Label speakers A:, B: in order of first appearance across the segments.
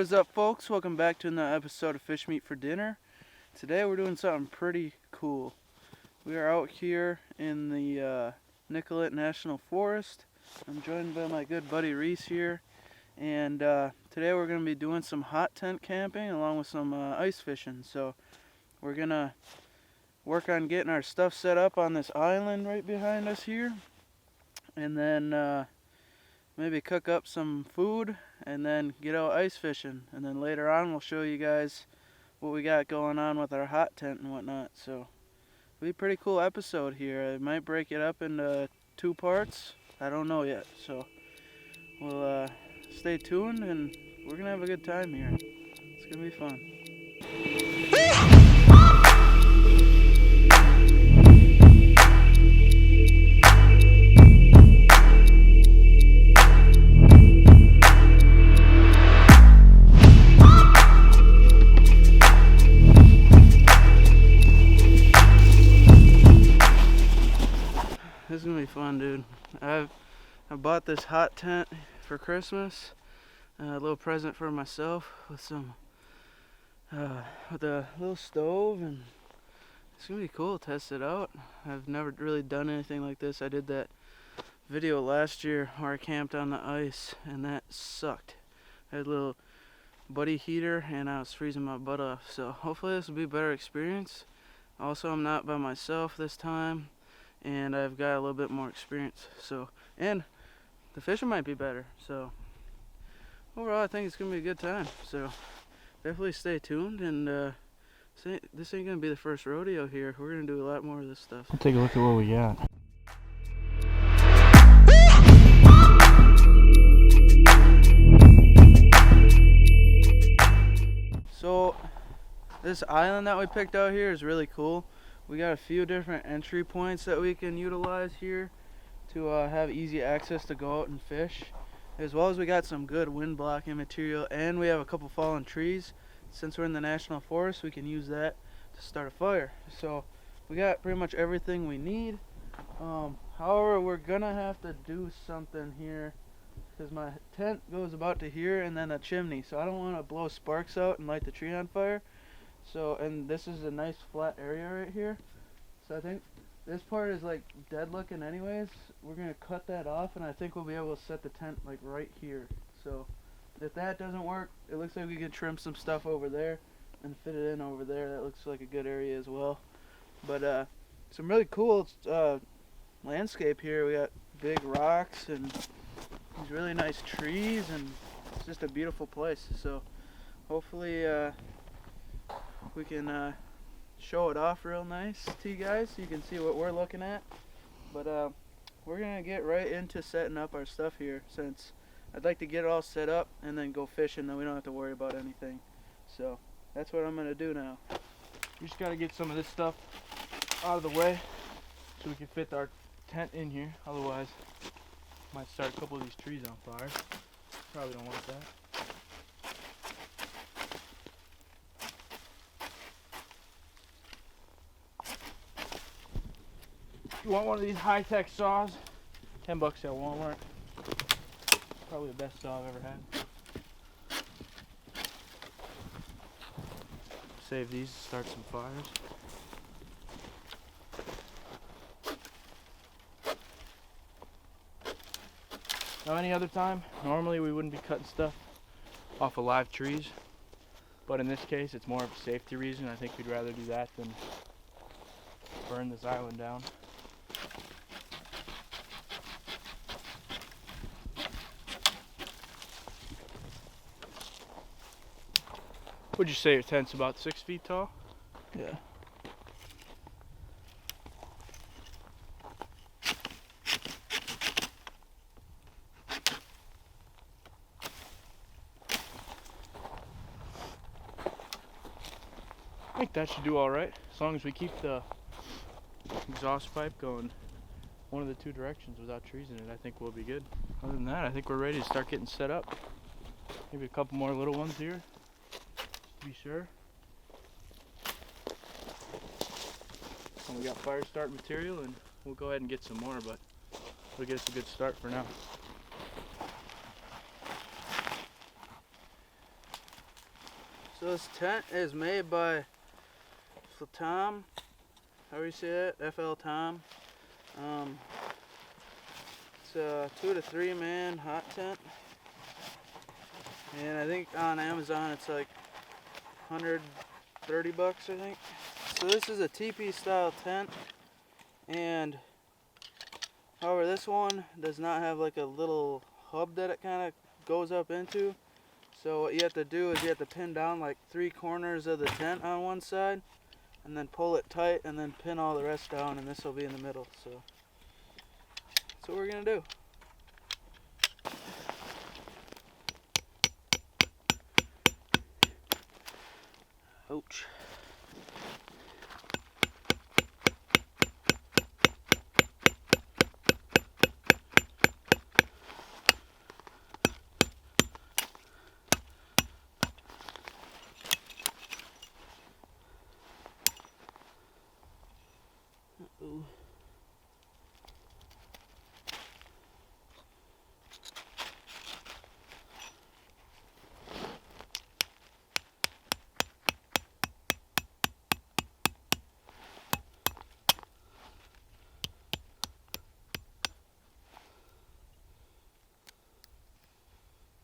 A: What is up, folks? Welcome back to another episode of Fish Meat for Dinner. Today we're doing something pretty cool. We are out here in the Nicollet National Forest. I'm joined by my good buddy Reese here, and today we're going to be doing some hot tent camping along with some ice fishing. So we're going to work on getting our stuff set up on this island right behind us here, and then maybe cook up some food and then get out ice fishing, and then later on we'll show you guys what we got going on with our hot tent and whatnot. So it'll be a pretty cool episode here. I might break it up into 2 parts. I don't know yet, so we'll stay tuned, and we're gonna have a good time here. It's gonna be fun. This is gonna be fun, dude. I bought this hot tent for Christmas, a little present for myself with some with a little stove, and it's gonna be cool to test it out. I've never really done anything like this. I did that video last year where I camped on the ice, and that sucked. I had a little buddy heater and I was freezing my butt off. So hopefully this will be a better experience. Also, I'm not by myself this time, and I've got a little bit more experience, so, and the fishing might be better. So overall I think it's gonna be a good time, so definitely stay tuned. And this ain't gonna be the first rodeo here. We're gonna do a lot more of this stuff.
B: Let's take a look at what we got.
A: So this island that we picked out here is really cool. We got a few different entry points that we can utilize here to have easy access to go out and fish, as well as we got some good wind blocking material, and we have a couple fallen trees. Since we're in the national forest, we can use that to start a fire. So we got pretty much everything we need. However, we're gonna have to do something here because my tent goes about to here and then a chimney, so I don't want to blow sparks out and light the tree on fire. So, and this is a nice flat area right here, so I think this part is like dead looking anyways. We're gonna cut that off, and I think we'll be able to set the tent like right here. So if that doesn't work, it looks like we could trim some stuff over there and fit it in over there. That looks like a good area as well. But some really cool landscape here. We got big rocks and these really nice trees, and it's just a beautiful place. So hopefully we can show it off real nice to you guys so you can see what we're looking at. But we're gonna get right into setting up our stuff here, since I'd like to get it all set up and then go fishing, then we don't have to worry about anything. So that's what I'm gonna do now.
B: We just gotta get some of this stuff out of the way so we can fit our tent in here. Otherwise, might start a couple of these trees on fire. Probably don't want that. You want one of these high-tech saws? $10 at Walmart. Probably the best saw I've ever had. Save these to start some fires. Now, any other time, normally we wouldn't be cutting stuff off of live trees, but in this case it's more of a safety reason. I think we'd rather do that than burn this island down. Would you say your tent's about 6 feet tall?
A: Yeah.
B: I think that should do all right, as long as we keep the exhaust pipe going one of the 2 directions without trees in it. I think we'll be good. Other than that, I think we're ready to start getting set up. Maybe a couple more little ones here, to be sure. And we got fire start material, and we'll go ahead and get some more, but it'll get us a good start for now.
A: So this tent is made by Tom, however you say that, FL Tom. It's a 2 to 3 man hot tent, and I think on Amazon it's like 130 bucks, I think. So this is a teepee style tent, and however this one does not have like a little hub that it kind of goes up into. So what you have to do is you have to pin down like 3 corners of the tent on one side, and then pull it tight, and then pin all the rest down, and this will be in the middle. So that's what we're gonna do. Ouch. Uh-oh.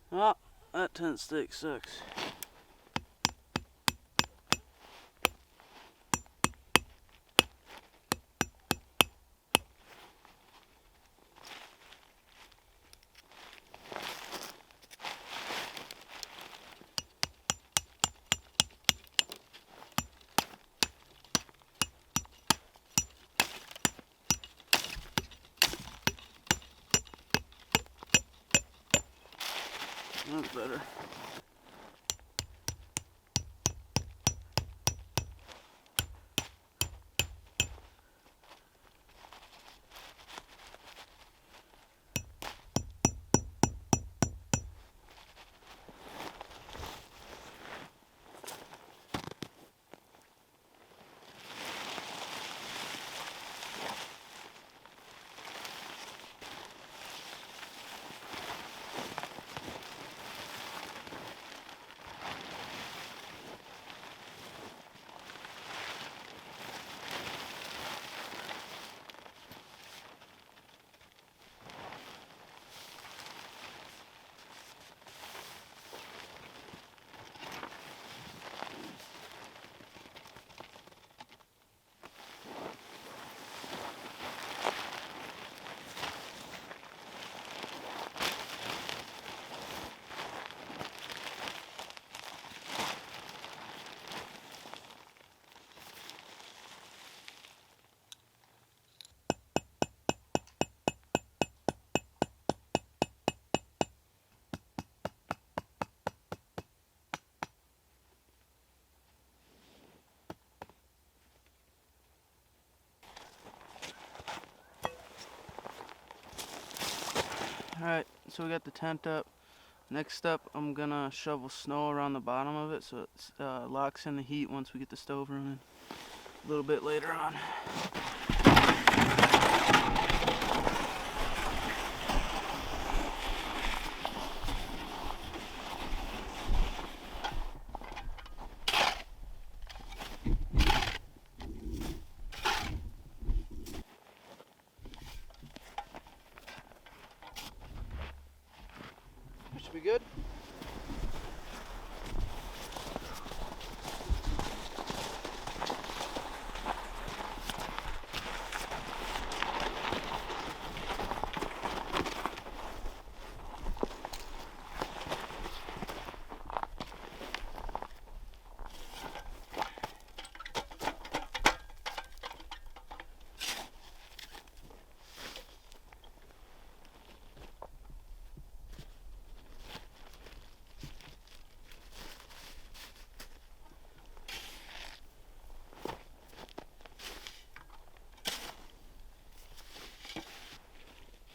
A: Oh, that tent stake sucks. That's better. Alright, so we got the tent up. Next up, I'm gonna shovel snow around the bottom of it so it locks in the heat once we get the stove running a little bit later on. Should be good.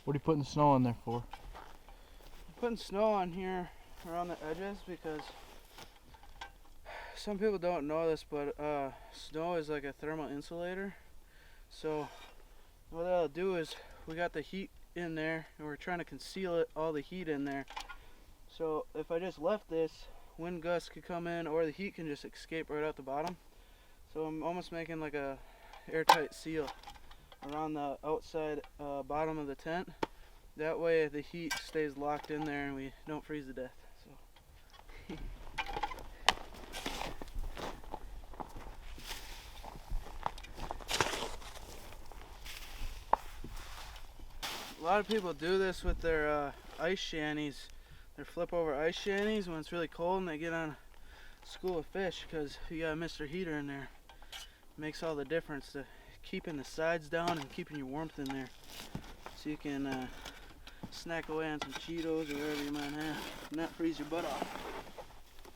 B: What are you putting the snow on there for?
A: I'm putting snow on here around the edges because some people don't know this, but snow is like a thermal insulator. So what that'll do is we got the heat in there and we're trying to conceal it, all the heat in there. So if I just left this wind gusts could come in, or the heat can just escape right out the bottom. So I'm almost making like a airtight seal around the outside bottom of the tent. That way the heat stays locked in there and we don't freeze to death. So. A lot of people do this with their ice shanties, their flip over ice shanties when it's really cold and they get on a school of fish, because if you got a Mr. Heater in there, it makes all the difference to keeping the sides down and keeping your warmth in there. So you can snack away on some Cheetos or whatever you might have and not freeze your butt off.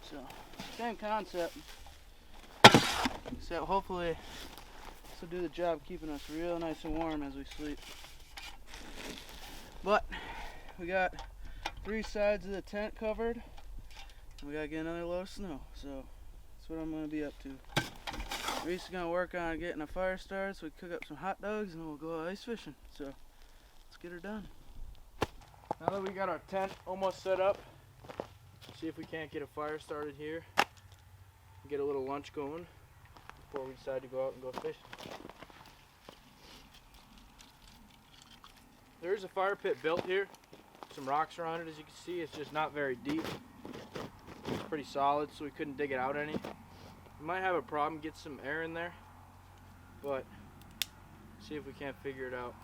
A: So, same concept, except hopefully this will do the job keeping us real nice and warm as we sleep. But we got 3 sides of the tent covered. We gotta get another load of snow, so that's what I'm gonna be up to. Reese is gonna work on getting a fire started so we can cook up some hot dogs and we'll go ice fishing. So let's get her done.
B: Now that we got our tent almost set up, see if we can't get a fire started here. Get a little lunch going before we decide to go out and go fishing. There is a fire pit built here. Some rocks around it, as you can see. It's just not very deep. It's pretty solid, so we couldn't dig it out any. We might have a problem get some air in there, but see if we can't figure it out.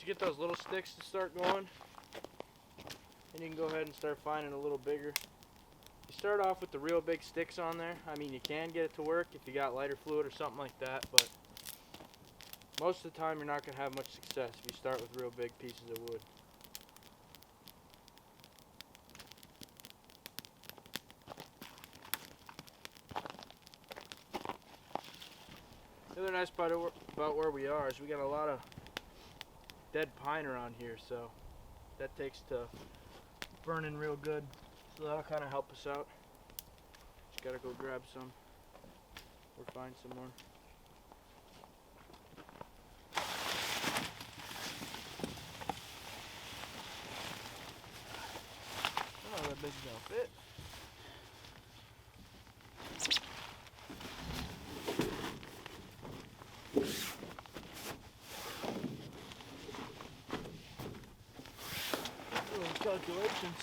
B: Get those little sticks to start going, and you can go ahead and start finding a little bigger. You start off with the real big sticks on there. I mean, you can get it to work if you got lighter fluid or something like that, but most of the time you're not going to have much success if you start with real big pieces of wood. The other nice part about where we are is we got a lot of dead pine around here, so that takes to burning real good, so that'll kind of help us out. Just gotta go grab some or find some more. Oh, that big don't fit. Calculations.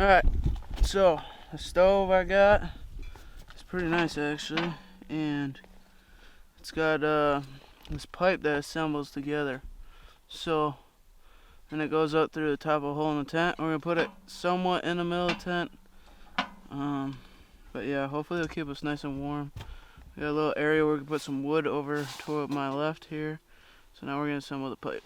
A: Alright, so the stove I got is pretty nice actually, and it's got this pipe that assembles together. So, and it goes up through the top of a hole in the tent. We're gonna put it somewhat in the middle of the tent. But yeah, hopefully it'll keep us nice and warm. We got a little area where we can put some wood over to my left here. So now we're gonna assemble the pipe.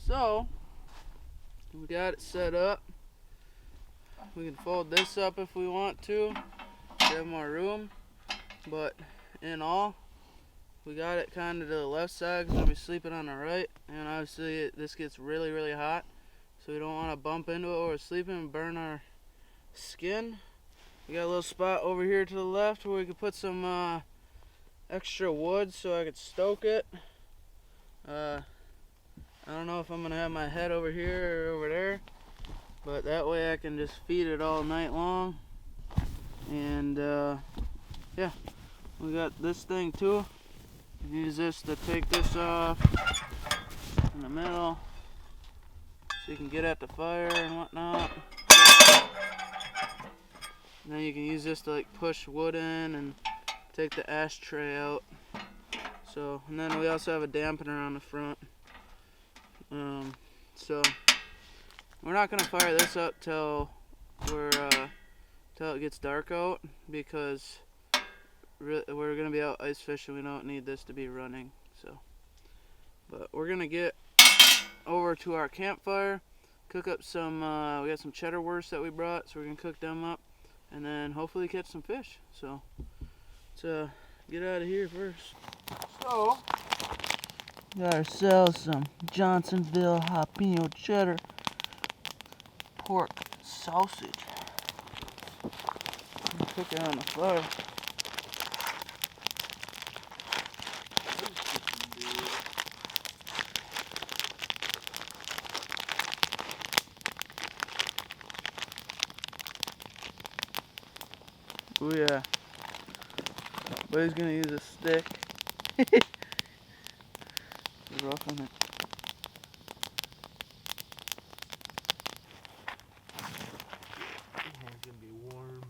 A: So, we got it set up. We can fold this up if we want to have more room, but in all, we got it kind of to the left side because we'll be sleeping on the right, and obviously this gets really hot, so we don't want to bump into it while we're sleeping and burn our skin. We got a little spot over here to the left where we could put some extra wood so I could stoke it. I don't know if I'm gonna have my head over here or over there, but that way I can just feed it all night long. And yeah, we got this thing too. Use this to take this off in the middle so you can get at the fire and whatnot. And then you can use this to like push wood in and take the ashtray out. So, and then we also have a dampener on the front. So we're not gonna fire this up till it gets dark out, because we're gonna be out ice fishing. We don't need this to be running. So, but we're gonna get over to our campfire, cook up some. We got some cheddar wursts that we brought, so we're gonna cook them up, and then hopefully catch some fish. So let's get out of here first. So, got ourselves some Johnsonville jalapeno cheddar pork sausage. Cook it on the fire. Oh yeah. But he's gonna use a stick. Roughing it.
C: It's gonna be warm.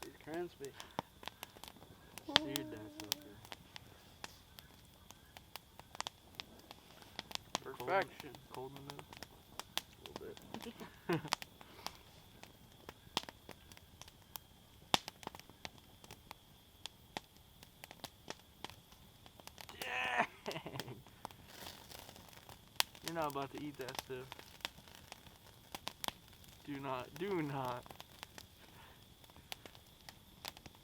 A: These Cransby.
C: Seared that sucker.
A: Perfection.
C: Cold in the
A: A little bit.
C: Dang! You're not about to eat that stuff. Do not.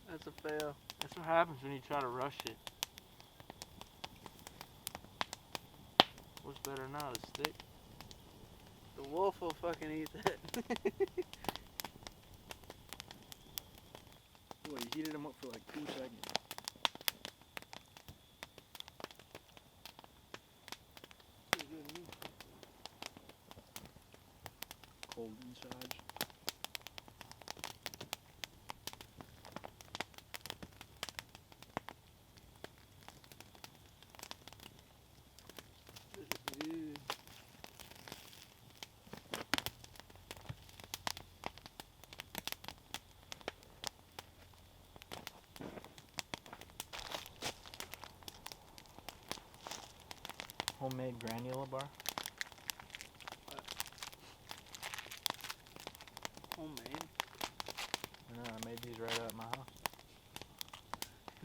A: That's a fail.
C: That's what happens when you try to rush it. What's better now, the stick?
A: The wolf will fucking eat that.
B: Well, you heated them up for like 2 seconds. cold inside.
D: Homemade granula bar.
A: Homemade.
D: No, I made these right at my house.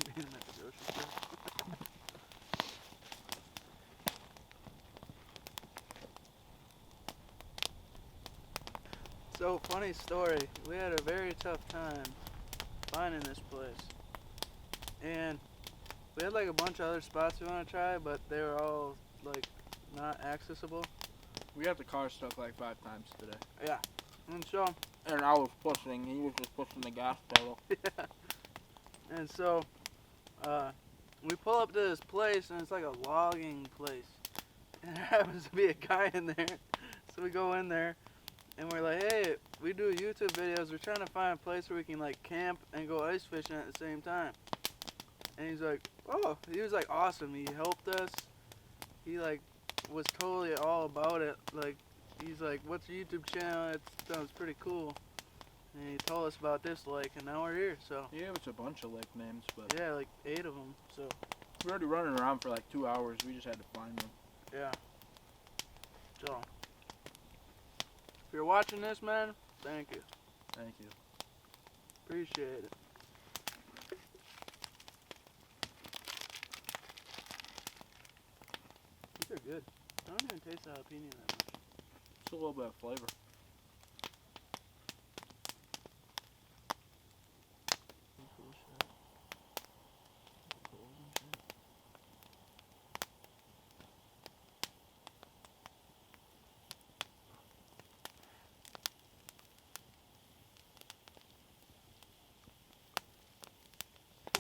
A: Made them at the grocery store. So, funny story. We had a very tough time finding this place. And we had like a bunch of other spots we want to try, but they were all like not accessible.
B: We got the car stuck like 5 times today.
A: Yeah. And so,
B: And I was pushing, he was just pushing the gas pedal.
A: yeah. And so, we pull up to this place, and it's like a logging place. And there happens to be a guy in there. So we go in there, and we're like, hey, we do YouTube videos. We're trying to find a place where we can like camp and go ice fishing at the same time. And he's like, oh, he was like awesome. He helped us. He like was totally all about it. Like, he's like, what's your YouTube channel? It sounds pretty cool. And he told us about this lake, and now we're here. So
B: Yeah, it's a bunch of lake names, but
A: yeah, like 8 of them. So
B: we're already running around for like 2 hours. We just had to find them.
A: yeah. So if you're watching this, man, thank you.
B: Thank you.
A: Appreciate it. These are good. I don't even taste the jalapeno that much.
B: It's a little bit of flavor.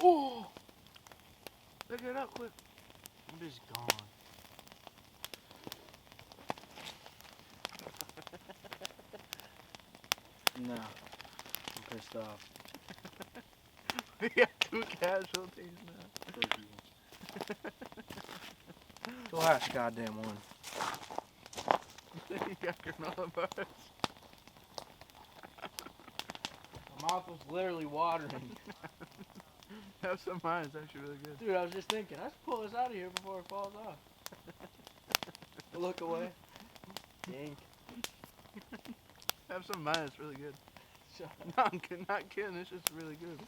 A: Oh! Pick it up quick.
C: I'm just gone.
B: No. I'm pissed off.
A: We got 2 casualties now.
B: The last goddamn one.
A: You got granola bars.
D: My mouth was literally watering.
A: Have some of mine. It's actually really good.
D: Dude, I was just thinking, I should pull this out of here before it falls off. Look away. Dink.
A: Have some of mine. It's really good.
D: Shut
A: No, I'm not kidding. It's just really good.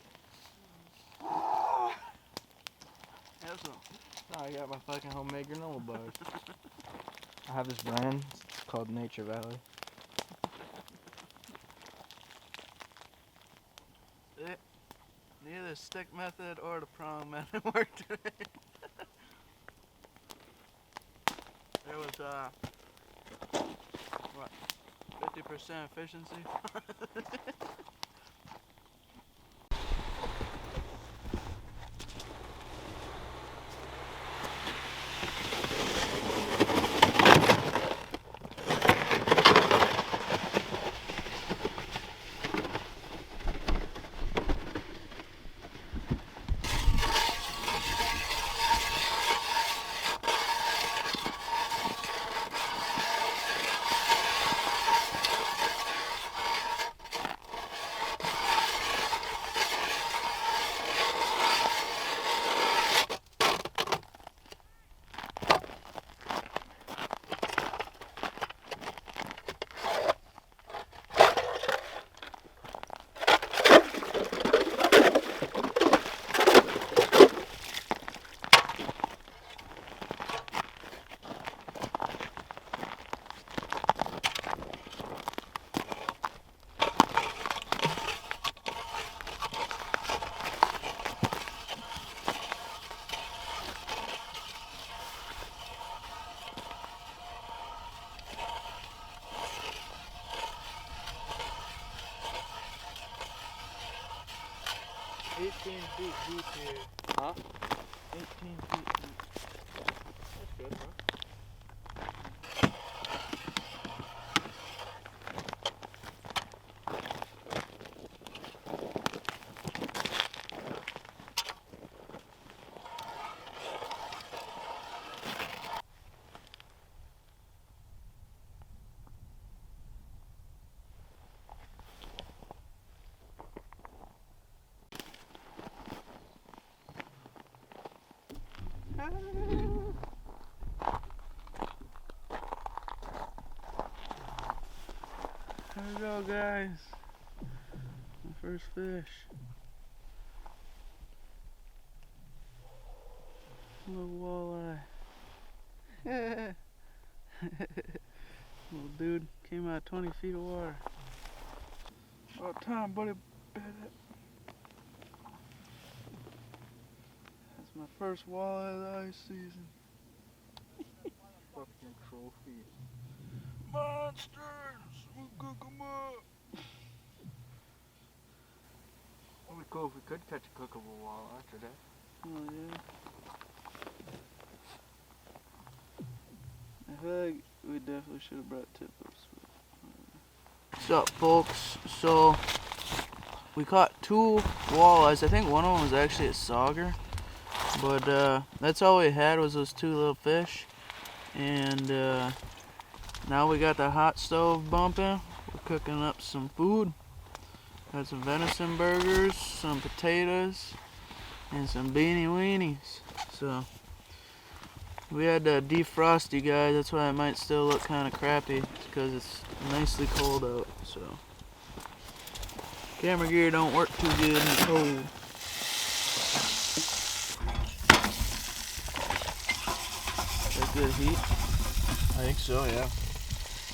A: Have some.
D: Oh, I got my fucking homemade granola bars. I have this brand. It's called Nature Valley.
A: Neither the stick method or the prong method worked today. There was, what, 50% efficiency?
D: Feet deep here.
B: Huh?
D: 18 feet deep.
B: That's good, bro.
A: There we go, guys. My first fish. Little walleye. Little dude came out 20 feet of water. About time, buddy. Bet it. That's my first walleye of the ice season.
B: Fucking trophy.
A: Monsters! We'll cook 'em up!
B: It would be cool if we could catch a cookable walleye after that.
A: Oh yeah. I feel like we definitely should have brought tip-ups. What's up, folks? So we caught 2 walleyes. I think one of them was actually a sauger, but that's all we had was those 2 little fish. And now we got the hot stove bumping. We're cooking up some food. Got some venison burgers, some potatoes, and some beanie weenies. So we had to defrost, you guys. That's why it might still look kind of crappy. It's because it's nicely cold out. So camera gear don't work too good in the cold. Is that good heat?
B: I think so, yeah.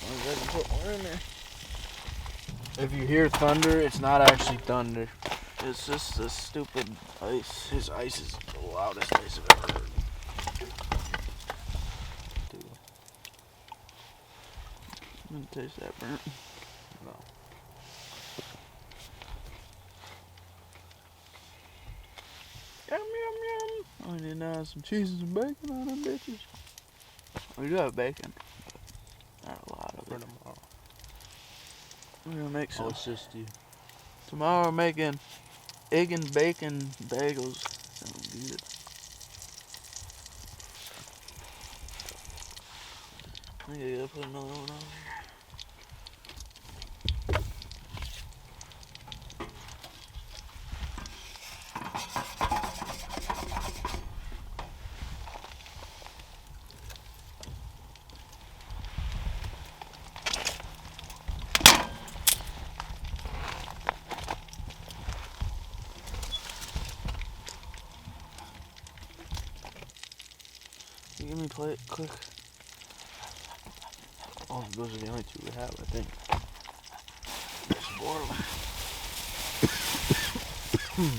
A: I can put more in there.
B: If you hear thunder, it's not actually thunder.
A: It's just the stupid ice.
B: His ice is the loudest ice I've ever heard.
A: I'm gonna taste that burnt.
B: No.
A: Yum, yum, yum. Oh, we need now some cheese and some bacon on them bitches. We do have bacon. Not a lot of
B: For
A: it.
B: tomorrow.
A: We're gonna make some.
B: I'll assist you.
A: Tomorrow we're making egg and bacon bagels. Sound good. I think I gotta put another one on there. Give me a plate, quick.
B: Oh, those are the only 2 we have, I think.
A: There's 4 of them.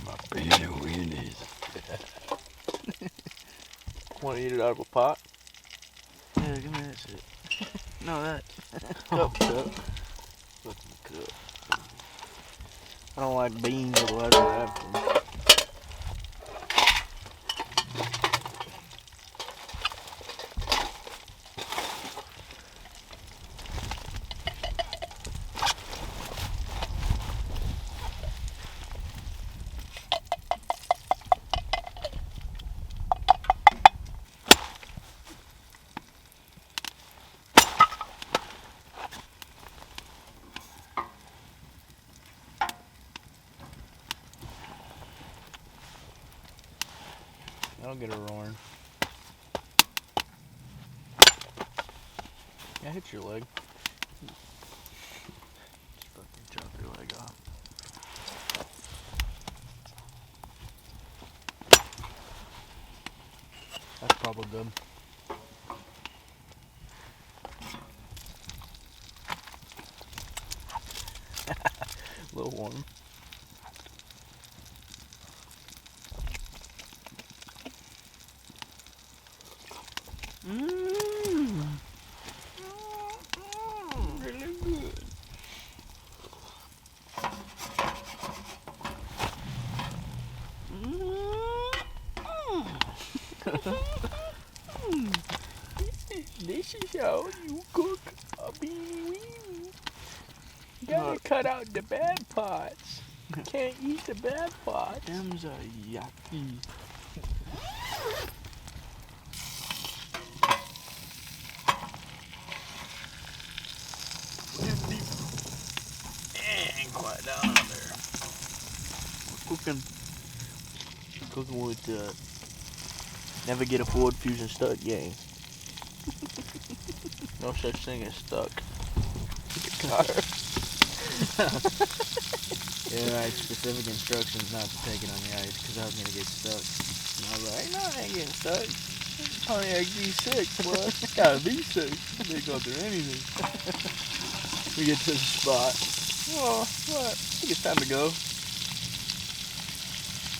B: My beanie weenies. Want to eat it out of a pot?
A: Yeah, give me that shit. No, that. Cup.
B: Fucking cup. I don't like beans, otherwise I have them. I'll get a roaring. Yeah, hit your leg. Just fucking chop your leg off. That's probably good. A little warm.
A: Really good.
B: This is how you cook a beanie weenie. You gotta cut out the bad parts. You can't eat the bad parts.
A: Them's are yucky.
B: And quiet down out there.
A: We're cooking
D: Cooking with never get a Ford Fusion stuck gang. No such thing as stuck. Car. Yeah, right. Specific instructions not to take it on the ice because I was gonna get stuck. And I was like, no, I ain't getting stuck. Pontiac V6, boy. It's got a V6. They go through anything. We get to the spot. Oh, what? I think it's time to go.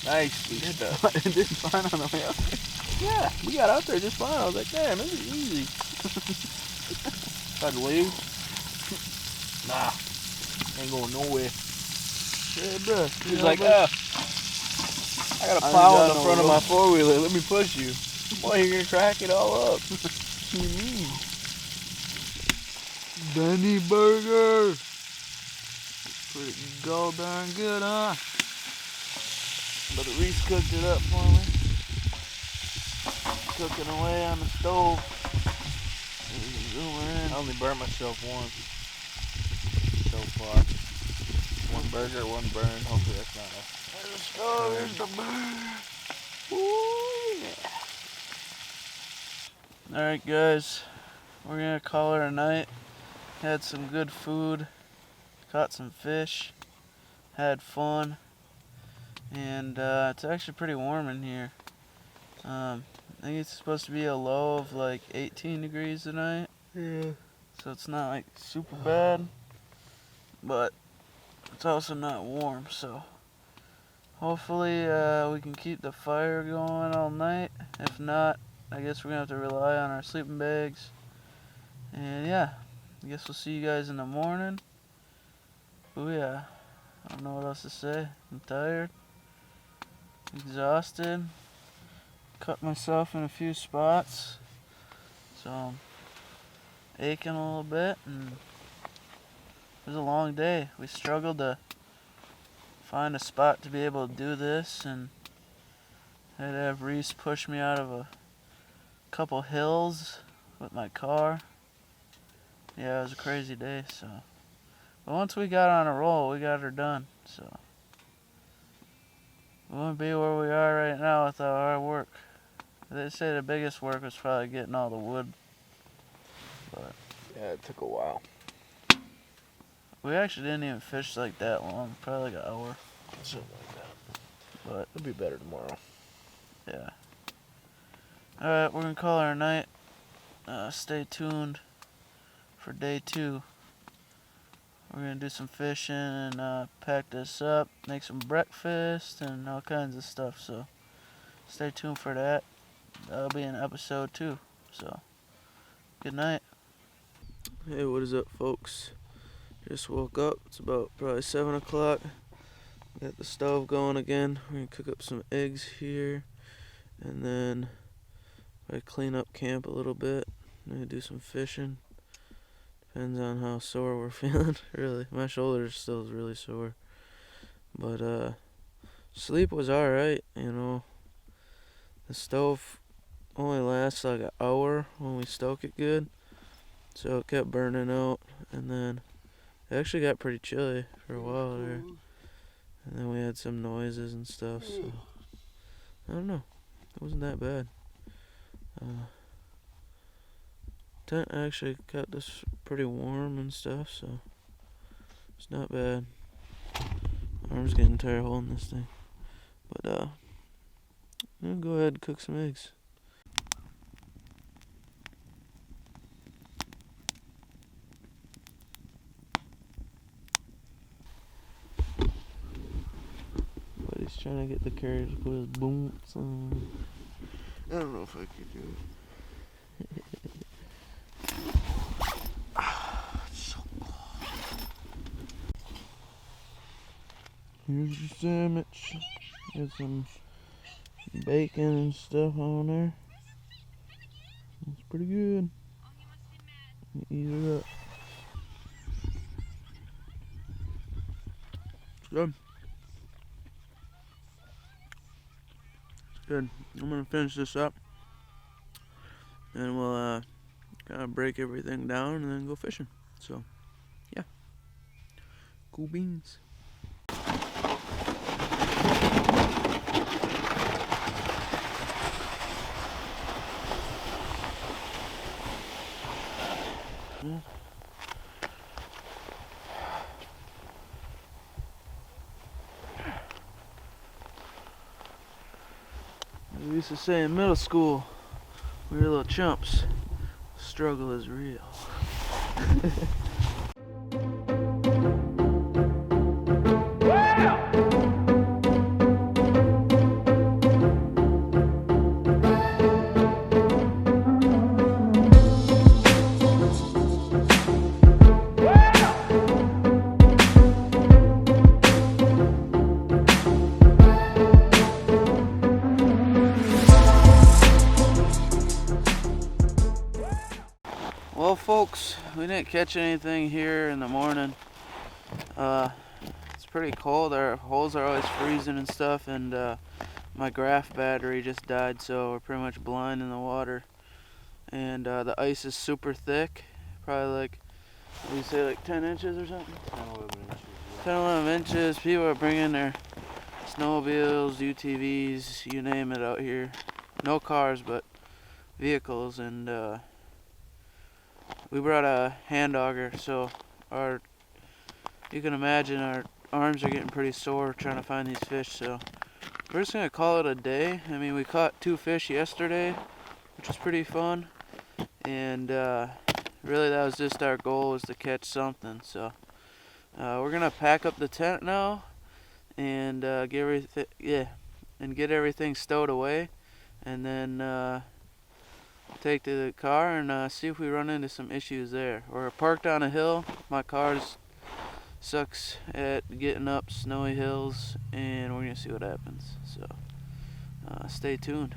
D: Nicely stuck.
A: It did fine on the way up.
D: Yeah, we got out there just fine. I was like, damn, this is easy. Tried to leave. Nah, ain't going nowhere.
A: Yeah, bro.
D: He's like, I got a plow in the front of my four-wheeler. Let me push you. Boy, you're gonna crack it all up. What do you mean?
A: Benny Burger. Pretty darn good, huh?
D: But Reese cooked it up for me. Cooking away on the stove. I only burnt myself once so far. One burger, one burn. Hopefully that's not a... There's the stove, there's the burn. Ooh, yeah.
A: Alright, guys. We're gonna call it a night. Had some good food. Caught some fish. Had fun. And it's actually pretty warm in here. I think it's supposed to be a low of like 18 degrees tonight.
D: Yeah.
A: So it's not like super bad. But it's also not warm, so hopefully we can keep the fire going all night. If not, I guess we're gonna have to rely on our sleeping bags. And yeah, I guess we'll see you guys in the morning. Oh yeah, I don't know what else to say. I'm tired, exhausted, cut myself in a few spots, so I'm aching a little bit, and it was a long day. We struggled to find a spot to be able to do this, and I had to have Reese push me out of a couple hills with my car. Yeah, it was a crazy day, so. But once we got on a roll, we got her done, so. We wouldn't be where we are right now without our work. They say the biggest work was probably getting all the wood. But
D: Yeah, it took a while.
A: we actually didn't even fish like that long, probably like an hour.
D: Something like that.
A: But
D: It'll be better tomorrow.
A: yeah. Alright, we're gonna call it a night. Stay tuned for day 2. We're gonna do some fishing and pack this up, make some breakfast and all kinds of stuff, so stay tuned for that. That'll be in episode 2, so good night. Hey, what is up, folks? Just woke up. It's about probably 7 o'clock. Got the stove going again. We're gonna cook up some eggs here, and then I clean up camp a little bit. I'm gonna do some fishing. Depends on how sore we're feeling. Really, my shoulders still is really sore. But sleep was alright. You know, the stove only lasts like an hour when we stoke it good, so it kept burning out, and then it actually got pretty chilly for a while there. And then we had some noises and stuff, so I don't know. It wasn't that bad. Tent actually kept us pretty warm and stuff, so it's not bad. Arm's getting tired holding this thing. But I'm gonna go ahead and cook some eggs. Buddy's trying to get the carriage to put his boots on.
D: I don't know if I could do it.
A: Here's your sandwich. Got some bacon and stuff on there. It's pretty good. Eat it up. It's good. It's good. I'm gonna finish this up, and we'll kind of break everything down and then go fishing. So, yeah. Cool beans. We used to say in middle school, we were little chumps. Struggle is real. Well, folks, we didn't catch anything here in the morning. It's pretty cold. Our holes are always freezing and stuff, and my graph battery just died, so we're pretty much blind in the water. And the ice is super thick, probably like, what do you say, like 10 inches or something? 10, 11 inches. People are bringing their snowmobiles, UTVs, you name it out here. No cars, but vehicles, and we brought a hand auger, so you can imagine our arms are getting pretty sore trying to find these fish, so we're just gonna call it a day. I mean, we caught 2 fish yesterday, which was pretty fun, and really that was just our goal, was to catch something. So we're gonna pack up the tent now and get everything stowed away, and then take to the car and see if we run into some issues there. We're parked on a hill. My car sucks at getting up snowy hills, and we're gonna see what happens. So stay tuned.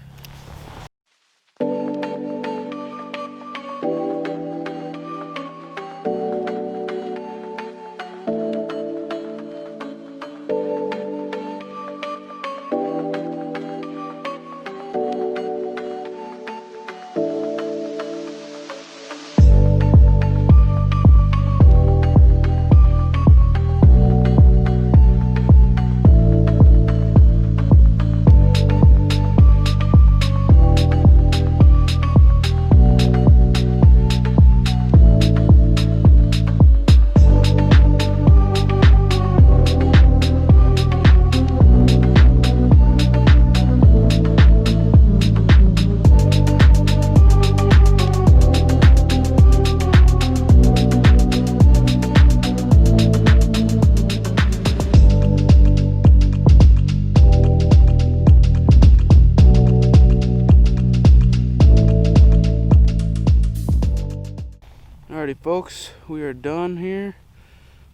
A: Alrighty folks, we are done here.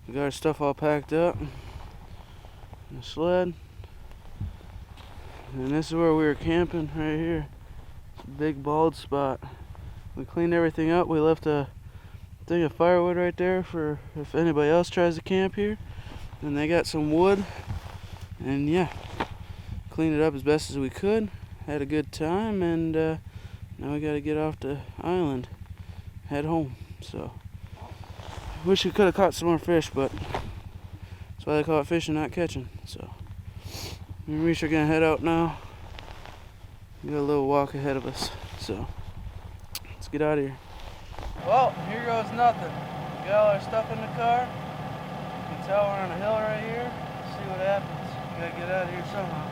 A: We got our stuff all packed up in the sled. And this is where we were camping, right here. It's a big bald spot. We cleaned everything up. We left a thing of firewood right there for if anybody else tries to camp here. And they got some wood. And yeah, cleaned it up as best as we could. Had a good time, and now we gotta get off the island, head home. So, wish we could have caught some more fish, but that's why they call it fishing, not catching. So, me and Reese are gonna head out now. We got a little walk ahead of us, so let's get out of here. Well, here goes nothing. We got all our stuff in the car. You can tell we're on a hill right here. Let's see what happens. We gotta get out of here somehow.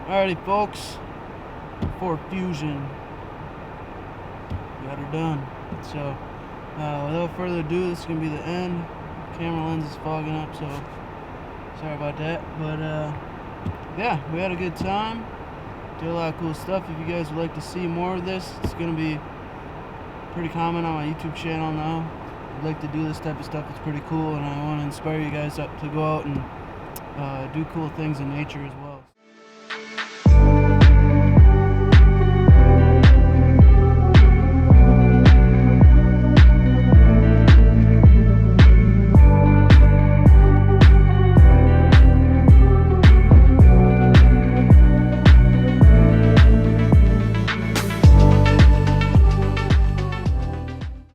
A: Alrighty folks, for Fusion, got her done. So without further ado, this is going to be the end. Camera lens is fogging up, so sorry about that. But yeah, we had a good time. Did a lot of cool stuff. If you guys would like to see more of this, it's going to be pretty common on my YouTube channel now. like to do this type of stuff. It's pretty cool, and I want to inspire you guys up to go out and do cool things in nature as well.